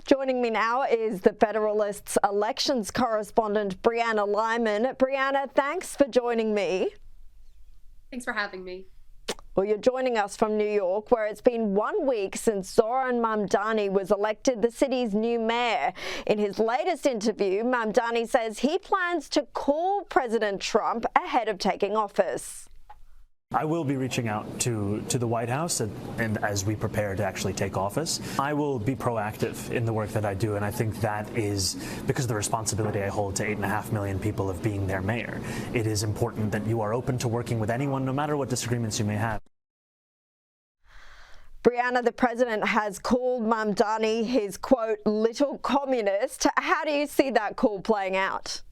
Joining me now is the Federalist's elections correspondent, Brianna Lyman. Brianna, thanks for joining me. Thanks for having me. Well, you're joining us from New York, where it's been 1 week since Zohran Mamdani was elected the city's new mayor. In his latest interview, Mamdani says he plans to call President Trump ahead of taking office. I will be reaching out to the White House and as we prepare to actually take office. I will be proactive in the work that I do, and I think that is because of the responsibility I hold to 8.5 million people of being their mayor. It is important that you are open to working with anyone, no matter what disagreements you may have. Brianna, the president has called Mamdani his, quote, little communist. How do you see that call playing out?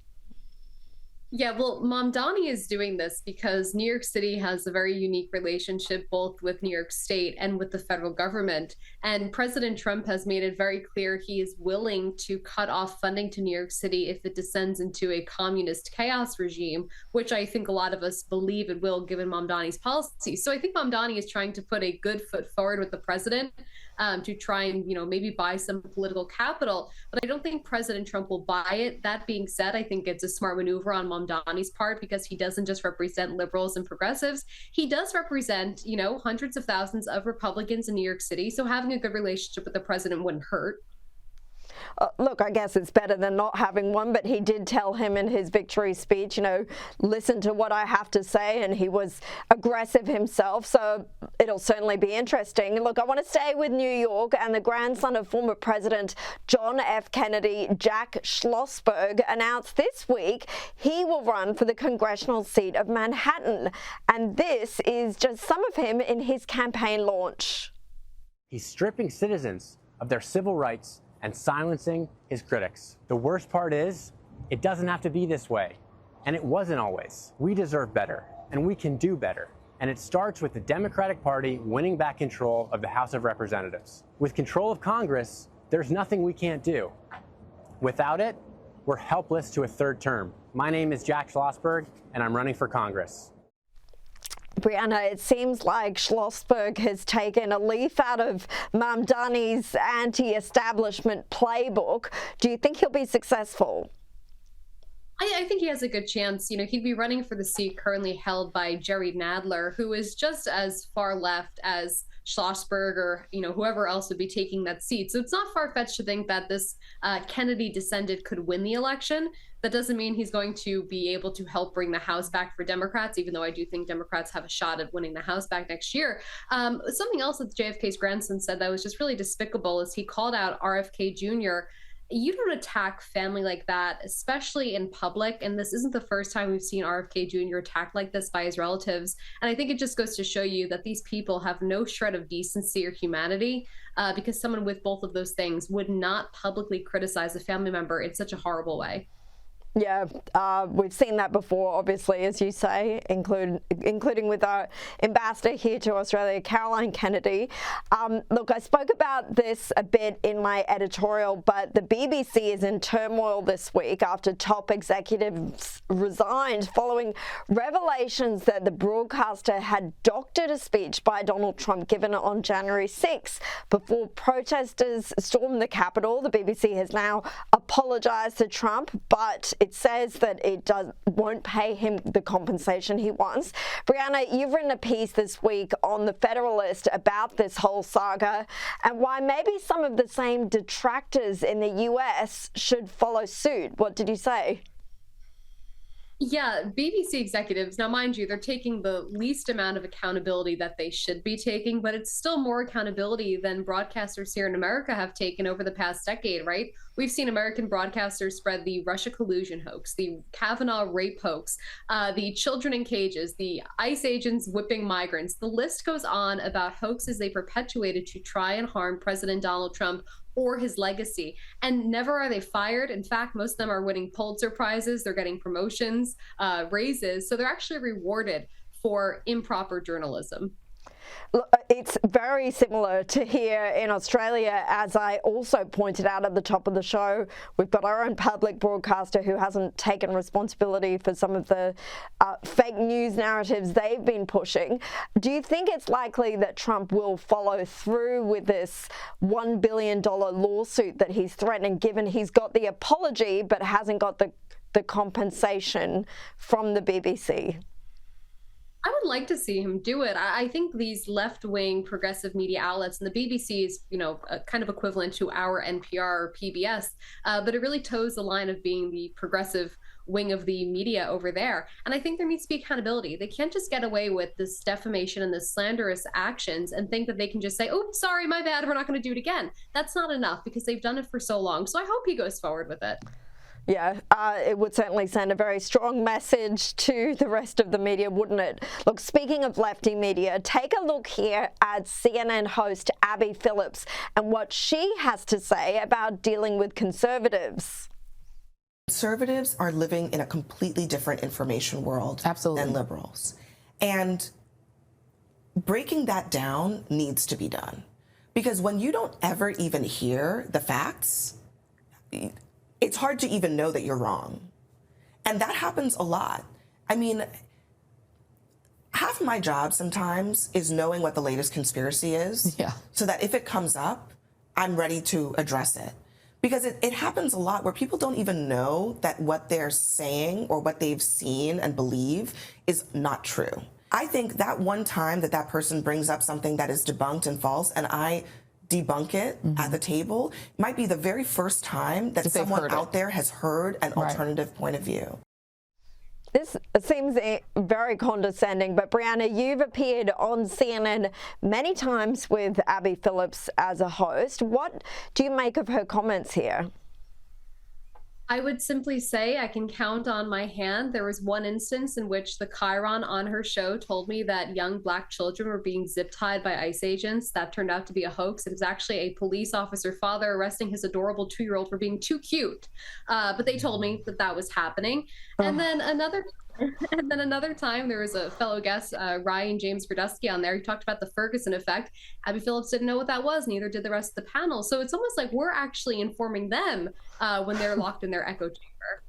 Yeah, well, Mamdani is doing this because New York City has a very unique relationship both with New York State and with the federal government. And President Trump has made it very clear he is willing to cut off funding to New York City if it descends into a communist chaos regime, which I think a lot of us believe it will, given Mamdani's policy. So I think Mamdani is trying to put a good foot forward with the president to try and, maybe buy some political capital. But I don't think President Trump will buy it. That being said, I think it's a smart maneuver on Mamdani's part because he doesn't just represent liberals and progressives. He does represent, hundreds of thousands of Republicans in New York City. So having a good relationship with the president wouldn't hurt. Look, I guess it's better than not having one, but he did tell him in his victory speech, listen to what I have to say, and he was aggressive himself, so it'll certainly be interesting. Look, I want to stay with New York, and the grandson of former President John F. Kennedy, Jack Schlossberg, announced this week he will run for the congressional seat of Manhattan, and this is just some of him in his campaign launch. He's stripping citizens of their civil rights and silencing his critics. The worst part is, it doesn't have to be this way. And it wasn't always. We deserve better, and we can do better. And it starts with the Democratic Party winning back control of the House of Representatives. With control of Congress, there's nothing we can't do. Without it, we're helpless to a third term. My name is Jack Schlossberg, and I'm running for Congress. Brianna, it seems like Schlossberg has taken a leaf out of Mamdani's anti-establishment playbook. Do you think he'll be successful? I think he has a good chance. He'd be running for the seat currently held by Jerry Nadler, who is just as far left as Schlossberg or, whoever else would be taking that seat. So it's not far-fetched to think that this Kennedy descendant could win the election. That doesn't mean he's going to be able to help bring the House back for Democrats, even though I do think Democrats have a shot at winning the House back next year. Something else that JFK's grandson said that was just really despicable is he called out RFK Jr. You don't attack family like that, especially in public. And this isn't the first time we've seen RFK Jr. attacked like this by his relatives. And I think it just goes to show you that these people have no shred of decency or humanity because someone with both of those things would not publicly criticize a family member in such a horrible way. Yeah, we've seen that before, obviously, as you say, including with our ambassador here to Australia, Caroline Kennedy. Look, I spoke about this a bit in my editorial, but the BBC is in turmoil this week after top executives resigned following revelations that the broadcaster had doctored a speech by Donald Trump given on January 6th before protesters stormed the Capitol. The BBC has now apologized to Trump, but it says that it won't pay him the compensation he wants. Brianna, you've written a piece this week on the Federalist about this whole saga and why maybe some of the same detractors in the US should follow suit. What did you say? Yeah, BBC executives, now mind you, they're taking the least amount of accountability that they should be taking, but it's still more accountability than broadcasters here in America have taken over the past decade, right? We've seen American broadcasters spread the Russia collusion hoax, the Kavanaugh rape hoax, the children in cages, the ICE agents whipping migrants. The list goes on about hoaxes they perpetuated to try and harm President Donald Trump or his legacy. And never are they fired. In fact, most of them are winning Pulitzer Prizes. They're getting promotions, raises. So they're actually rewarded for improper journalism. It's very similar to here in Australia, as I also pointed out at the top of the show. We've got our own public broadcaster who hasn't taken responsibility for some of the fake news narratives they've been pushing. Do you think it's likely that Trump will follow through with this $1 billion lawsuit that he's threatening, given he's got the apology but hasn't got the compensation from the BBC? I would like to see him do it. I think these left-wing progressive media outlets, and the BBC is, kind of equivalent to our NPR or PBS, but it really toes the line of being the progressive wing of the media over there. And I think there needs to be accountability. They can't just get away with this defamation and this slanderous actions and think that they can just say, oh, sorry, my bad, we're not going to do it again. That's not enough, because they've done it for so long. So I hope he goes forward with it. Yeah, it would certainly send a very strong message to the rest of the media, wouldn't it? Look, speaking of lefty media, take a look here at CNN host Abby Phillips and what she has to say about dealing with conservatives. Conservatives are living in a completely different information world than liberals. And breaking that down needs to be done. Because when you don't ever even hear the facts, it's hard to even know that you're wrong. And that happens a lot. I mean, half my job sometimes is knowing what the latest conspiracy is, so that if it comes up, I'm ready to address it. Because it happens a lot where people don't even know that what they're saying or what they've seen and believe is not true. I think that one time that that person brings up something that is debunked and false, and I debunk it at the table, might be the very first time that someone out there has heard an alternative point of view. This seems very condescending, but Brianna, you've appeared on CNN many times with Abby Phillips as a host. What do you make of her comments here? I would simply say I can count on my hand. There was one instance in which the Chiron on her show told me that young Black children were being zip-tied by ICE agents. That turned out to be a hoax. It was actually a police officer father arresting his adorable 2-year-old for being too cute. But they told me that that was happening. And then another time, there was a fellow guest, Ryan James Verdusky, on there. He talked about the Ferguson effect. Abby Phillips didn't know what that was, neither did the rest of the panel. So it's almost like we're actually informing them when they're locked in their echo chamber.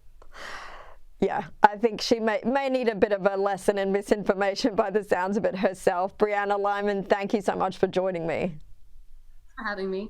Yeah, I think she may need a bit of a lesson in misinformation by the sounds of it herself. Brianna, Lyman, thank you so much for joining me. For having me.